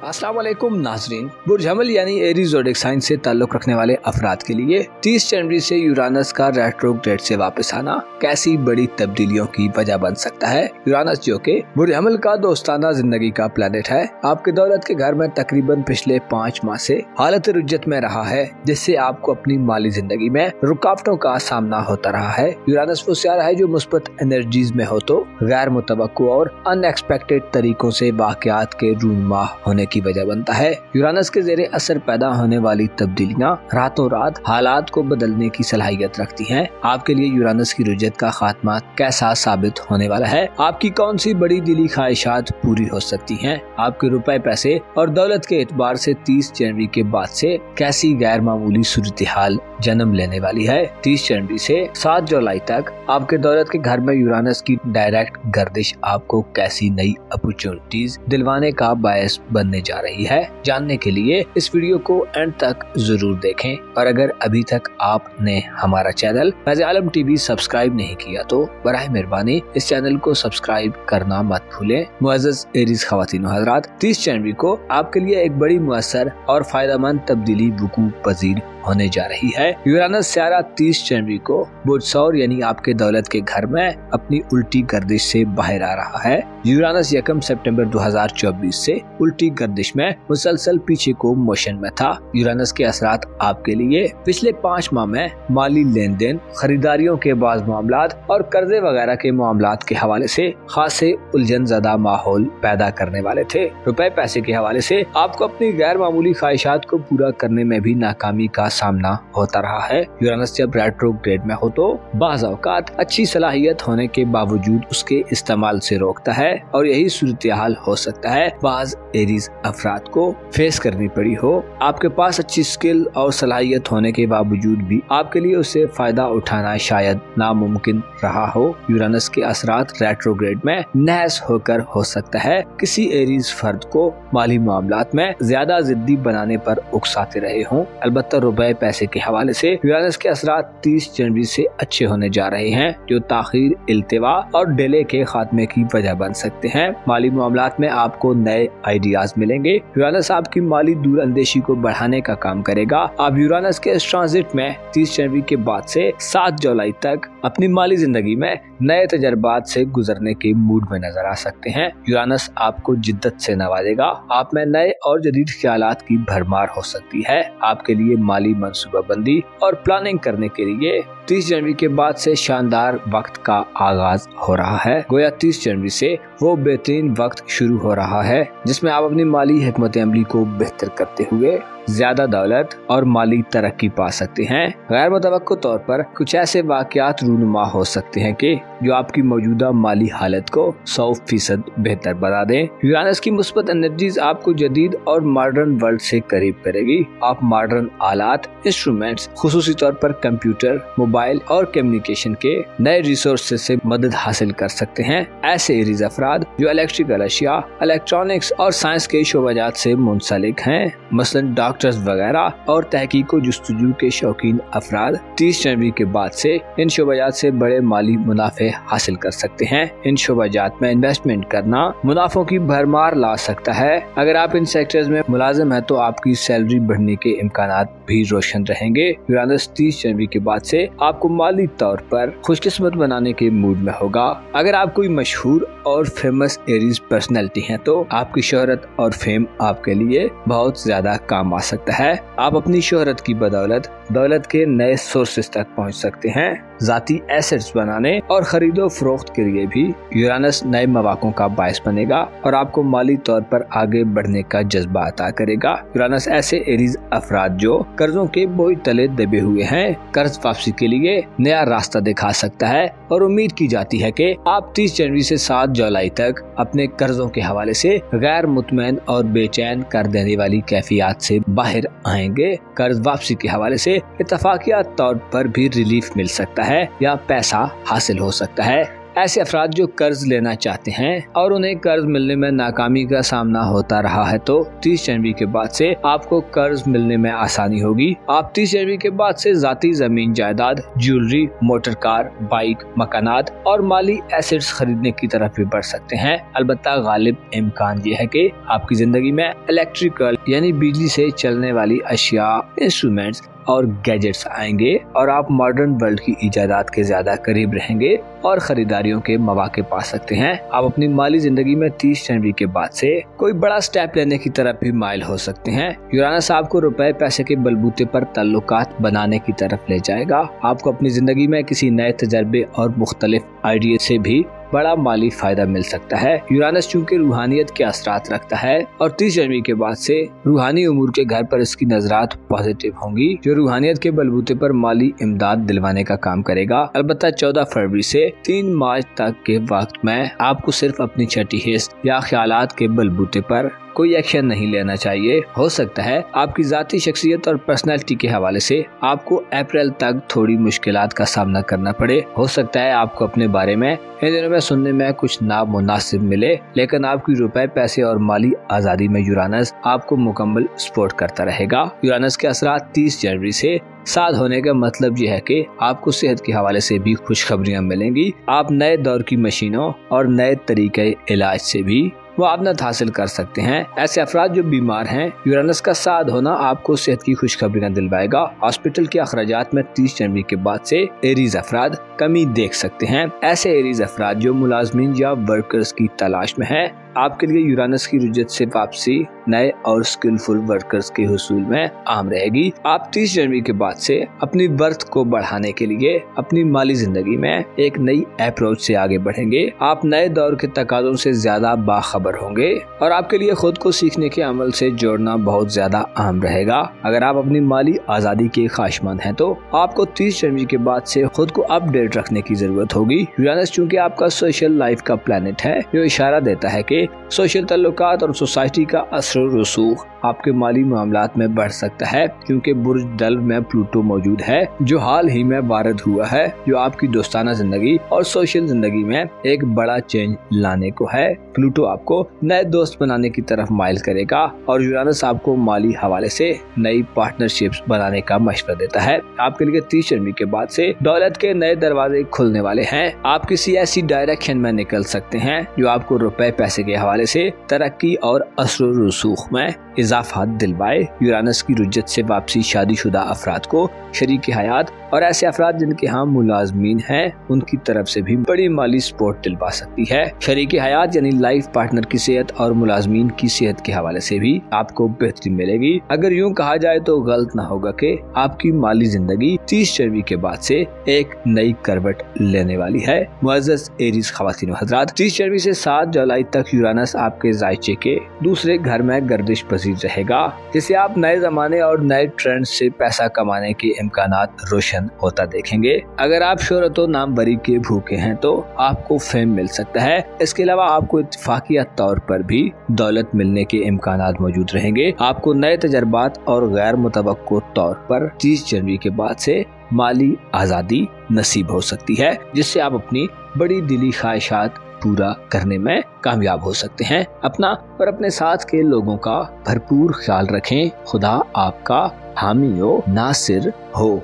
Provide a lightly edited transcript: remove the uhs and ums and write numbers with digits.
अस्सलाम वालेकुम नाजरीन। बुर्ज हमल यानी एरीज ज़ोडिएक साइन से ताल्लुक रखने वाले अफराद के लिए 30 जनवरी से यूरानस का रेट्रोग्रेड से वापस आना कैसी बड़ी तब्दीलियों की वजह बन सकता है। यूरानस जो कि बुर्ज हमल का दोस्ताना जिंदगी का प्लेनेट है, आपके दौलत के घर में तकरीबन पिछले 5 माह से हालत रुज्जत में रहा है, जिससे आपको अपनी माली जिंदगी में रुकावटों का सामना होता रहा है। यूरानस वो सियारा है जो मुस्बत एनर्जीज में हो तो गैर मुतवक्को और अनएक्सपेक्टेड तरीकों से वाक़यात के रूनुमा होने की वजह बनता है। यूरानस के ज़ेरे असर पैदा होने वाली तब्दीलियां रातों रात हालात को बदलने की सलाहियत रखती हैं। आपके लिए यूरानस की रुज्जत का खात्मा कैसा साबित होने वाला है, आपकी कौन सी बड़ी दिली ख्वाहिशात पूरी हो सकती हैं, आपके रुपए पैसे और दौलत के एतबार से 30 जनवरी के बाद से कैसी गैर मामूली सूरत हाल जन्म लेने वाली है। 30 जनवरी से 7 जुलाई तक आपके दौलत के घर में यूरानस की डायरेक्ट गर्दिश आपको कैसी नई अपॉर्चुनिटीज दिलवाने का बायस बनने जा रही है। जानने के लिए इस वीडियो को एंड तक जरूर देखें, और अगर अभी तक आपने हमारा चैनल फैज़ आलम टीवी सब्सक्राइब नहीं किया तो बराए मेहरबानी इस चैनल को सब्सक्राइब करना मत भूलें। मुअज़्ज़ज़ एरीज ख़वातीन व हज़रात, 30 जनवरी को आपके लिए एक बड़ी मुअस्सर और फायदेमंद तब्दीली वुकू पजीर होने जा रही है। यूरानस सियारा 30 जनवरी को बुर्ज सौर यानी आपके दौलत के घर में अपनी उल्टी गर्दिश से बाहर आ रहा है। यूरानस 1 सितंबर 2024 से उल्टी गर्दिश में मुसलसल पीछे को मोशन में था। यूरानस के असरात आपके लिए पिछले 5 माह में माली लेन देन, खरीदारियों के बाज़ मामलात और कर्जे वगैरह के मामलात के हवाले से खासे उलझन ज़दा माहौल पैदा करने वाले थे। रुपए पैसे के हवाले से आपको अपनी गैर मामूली ख्वाहिशात को पूरा करने में भी नाकामी का सामना होता रहा है। यूरानस जब रेट्रोग्रेड में हो तो बाज़ औक़ात अच्छी सलाहियत होने के बावजूद उसके इस्तेमाल से रोकता है, और यही सूरत हाल हो सकता है बाज़ एरीज अफराद को फेस करनी पड़ी हो। आपके पास अच्छी स्किल और सलाहियत होने के बावजूद भी आपके लिए उससे फायदा उठाना शायद नामुमकिन रहा हो। यूरानस के असरात रेट्रोग्रेड में नहस होकर हो सकता है किसी एरीज फर्द को माली मामलात में ज्यादा जिद्दी बनाने पर उकसाते रहे हों। अलबत्ता रुपए पैसे के हवाले से यूरानस के असरात 30 जनवरी से अच्छे होने जा रहे हैं, जो ताखीर, इल्तिवा और डिले के खात्मे की वजह बन सकते हैं। माली मामलात में आपको नए आइडियाज मिलेंगे। यूरानस आपकी माली दूर अंदेशी को बढ़ाने का काम करेगा। आप यूरानस के इस ट्रांजिट में 30 जनवरी के बाद से 7 जुलाई तक अपनी माली जिंदगी में नए तजर्बात से गुजरने के मूड में नजर आ सकते हैं। यूरानस आपको जिद्दत से नवाजेगा। आप में नए और जदीद ख्यालात की भरमार हो सकती है। आपके लिए माली मंसूबाबंदी और प्लानिंग करने के लिए 30 जनवरी के बाद से शानदार वक्त का आगाज हो रहा है। गोया 30 जनवरी से वो बेहतरीन वक्त शुरू हो रहा है जिसमें आप अपनी माली हिकमत अमली को बेहतर करते हुए ज्यादा दौलत और माली तरक्की पा सकते हैं। गैर मुतवक्को तौर पर कुछ ऐसे वाक़यात रूनुमा हो सकते हैं कि जो आपकी मौजूदा माली हालत को 100% बेहतर बना दें। यूरानस की मुस्बत एनर्जीज आपको जदीद और मॉडर्न वर्ल्ड से करीब करेगी। आप मॉडर्न आलात, इंस्ट्रूमेंट्स, खुसूसी तौर पर कंप्यूटर, मोबाइल और कम्युनिकेशन के नए रिसोर्सेज से मदद हासिल कर सकते हैं। ऐसे एरीज अफराद जो इलेक्ट्रिकल अशिया, इलेक्ट्रॉनिक्स और साइंस के शोबाजात से मुंसलिक हैं, मसलन डॉक्टर्स वगैरह और तहकीक व जुस्तजू के शौकीन अफराद 30 जनवरी के बाद से इन शोबाजात से बड़े माली मुनाफे हासिल कर सकते हैं। इन शोबाजात में इन्वेस्टमेंट करना मुनाफों की भरमार ला सकता है। अगर आप इन सेक्टर्स में मुलाजिम है तो आपकी सैलरी बढ़ने के इम्कानात भी रोशन रहेंगे। यूरानस 30 जनवरी के बाद से आपको माली तौर पर खुशकिस्मत बनाने के मूड में होगा। अगर आप कोई मशहूर और फेमस एरीज पर्सनैलिटी हैं तो आपकी शोहरत और फेम आपके लिए बहुत ज्यादा काम आ सकता है। आप अपनी शोहरत की बदौलत दौलत के नए सोर्सेज तक पहुंच सकते हैं। जाती एसेट्स बनाने और खरीदो फरोख्त के लिए भी यूरानस नए मौक़ों का बायस बनेगा और आपको माली तौर पर आगे बढ़ने का जज्बा अता करेगा। यूरानस ऐसे एरीज अफराद जो कर्जों के बोझ तले दबे हुए हैं, कर्ज वापसी के लिए नया रास्ता दिखा सकता है, और उम्मीद की जाती है कि आप 30 जनवरी से 7 जुलाई तक अपने कर्जों के हवाले से गैर मुतमैन और बेचैन कर देने वाली कैफियत से बाहर आएंगे। कर्ज वापसी के हवाले से इत्तफाकिया तौर पर भी रिलीफ मिल सकता है या पैसा हासिल हो सकता है। ऐसे अफराद जो कर्ज लेना चाहते हैं और उन्हें कर्ज मिलने में नाकामी का सामना होता रहा है, तो 30 जनवरी के बाद से आपको कर्ज मिलने में आसानी होगी। आप 30 जनवरी के बाद से जाती जमीन जायदाद, ज्वेलरी, मोटर कार, बाइक, मकानात और माली एसेट्स खरीदने की तरफ भी बढ़ सकते हैं। अलबत्ता गालिब इम्कान ये है कि आपकी जिंदगी में इलेक्ट्रिकल यानी बिजली से चलने वाली अशिया, इंस्ट्रूमेंट्स और गैजेट्स आएंगे और आप मॉडर्न वर्ल्ड की इजादात के ज्यादा करीब रहेंगे और खरीदारियों के मौके पा सकते हैं। आप अपनी माली जिंदगी में 30 जनवरी के बाद से कोई बड़ा स्टेप लेने की तरफ भी माइल हो सकते हैं। यूरानस आपको रुपए पैसे के बलबूते पर ताल्लुकात बनाने की तरफ ले जाएगा। आपको अपनी जिंदगी में किसी नए तजर्बे और मुख्तलिफ आइडिया से भी बड़ा माली फायदा मिल सकता है। यूरानस चूँकि रूहानियत के असरात रखता है और 30 जनवरी के बाद से रूहानी उमूर के घर पर इसकी नजरात पॉजिटिव होंगी, जो रूहानियत के बलबूते पर माली इमदाद दिलवाने का काम करेगा। अलबत्ता 14 फरवरी से 3 मार्च तक के वक्त में आपको सिर्फ अपनी छठी हिस्स या ख्यालात के बलबूते पर कोई एक्शन नहीं लेना चाहिए। हो सकता है आपकी जाती शख्सियत और पर्सनैलिटी के हवाले से आपको अप्रैल तक थोड़ी मुश्किलात का सामना करना पड़े। हो सकता है आपको अपने बारे में इन दिनों में सुनने में कुछ नामुनासिब मिले, लेकिन आपकी रुपए पैसे और माली आज़ादी में यूरानस आपको मुकम्मल सपोर्ट करता रहेगा। यूरानस के असरात 30 जनवरी से 7 होने का मतलब यह है कि आपको सेहत के हवाले से भी खुशखबरियां मिलेंगी। आप नए दौर की मशीनों और नए तरीके इलाज से भी मुआवनत हासिल कर सकते हैं। ऐसे अफराद जो बीमार हैं, यूरानस का 7 होना आपको सेहत की खुशखबरियां दिलवाएगा। हॉस्पिटल के अखराजात में 30 जनवरी के बाद से एरीज अफराद कमी देख सकते हैं। ऐसे एरीज अफराद जो मुलाजमीन या वर्कर्स की तलाश में हैं, आपके लिए यूरानस की रुजत से वापसी नए और स्किलफुल वर्कर्स के हुसूल में आम रहेगी। आप 30 जनवरी के बाद से अपनी वर्थ को बढ़ाने के लिए अपनी माली जिंदगी में एक नई अप्रोच से आगे बढ़ेंगे। आप नए दौर के तकाज़ों से ज्यादा बाखबर होंगे और आपके लिए खुद को सीखने के अमल से जोड़ना बहुत ज्यादा अहम रहेगा। अगर आप अपनी माली आज़ादी के ख्वाहिशमंद हैं तो आपको 30 जनवरी के बाद से खुद को अपडेट रखने की जरूरत होगी। यूरानस चूँकि आपका सोशल लाइफ का प्लैनेट है, जो इशारा देता है कि सोशल ताल्लुकात और सोसाइटी का असर रसूख आपके माली मामलात में बढ़ सकता है, क्योंकि बुर्ज डल्व में प्लूटो मौजूद है, जो हाल ही में वारिद हुआ है, जो आपकी दोस्ताना जिंदगी और सोशल जिंदगी में एक बड़ा चेंज लाने को है। प्लूटो आपको नए दोस्त बनाने की तरफ माइल करेगा और यूरानस आपको माली हवाले से नई पार्टनरशिप्स बनाने का मशवरा देता है। आपके लिए 30 जनवरी के बाद से दौलत के नए दरवाजे खुलने वाले हैं। आप किसी ऐसी डायरेक्शन में निकल सकते हैं जो आपको रुपए पैसे के हवाले से तरक्की और असर रसूख में इजाफा दिलवाए। यूरानस की रुजत से वापसी शादीशुदा अफराद को शरीक हयात और ऐसे अफराद जिनके यहाँ मुलाजमीन हैं, उनकी तरफ से भी बड़ी माली सपोर्ट दिलवा सकती है। शरीक हयात यानी लाइफ पार्टनर की सेहत और मुलाजमीन की सेहत के हवाले से भी आपको बेहतरी मिलेगी। अगर यूँ कहा जाए तो गलत न होगा कि आपकी माली जिंदगी 30 जनवरी के बाद से एक नई करवट लेने वाली है। मुअज़्ज़ज़ एरीज ख़वातीन व हज़रात, 30 जनवरी से 7 जुलाई तक यूरानस आपके जायचे के दूसरे घर में गर्दिश पसीर रहेगा, जिससे आप नए जमाने और नए ट्रेंड से पैसा कमाने के इम्कानात रोशन होता देखेंगे। अगर आप शोहरत और नामवरी के भूखे हैं तो आपको फेम मिल सकता है। इसके अलावा आपको इत्तफाकिया तौर पर भी दौलत मिलने के इम्कानात मौजूद रहेंगे। आपको नए तजर्बात और गैर मुतवक्को तौर पर 30 जनवरी के बाद से माली आज़ादी नसीब हो सकती है, जिससे आप अपनी बड़ी दिली ख्वाहिशात पूरा करने में कामयाब हो सकते हैं। अपना और अपने साथ के लोगों का भरपूर ख्याल रखें। खुदा आपका हामी हो, नासिर हो।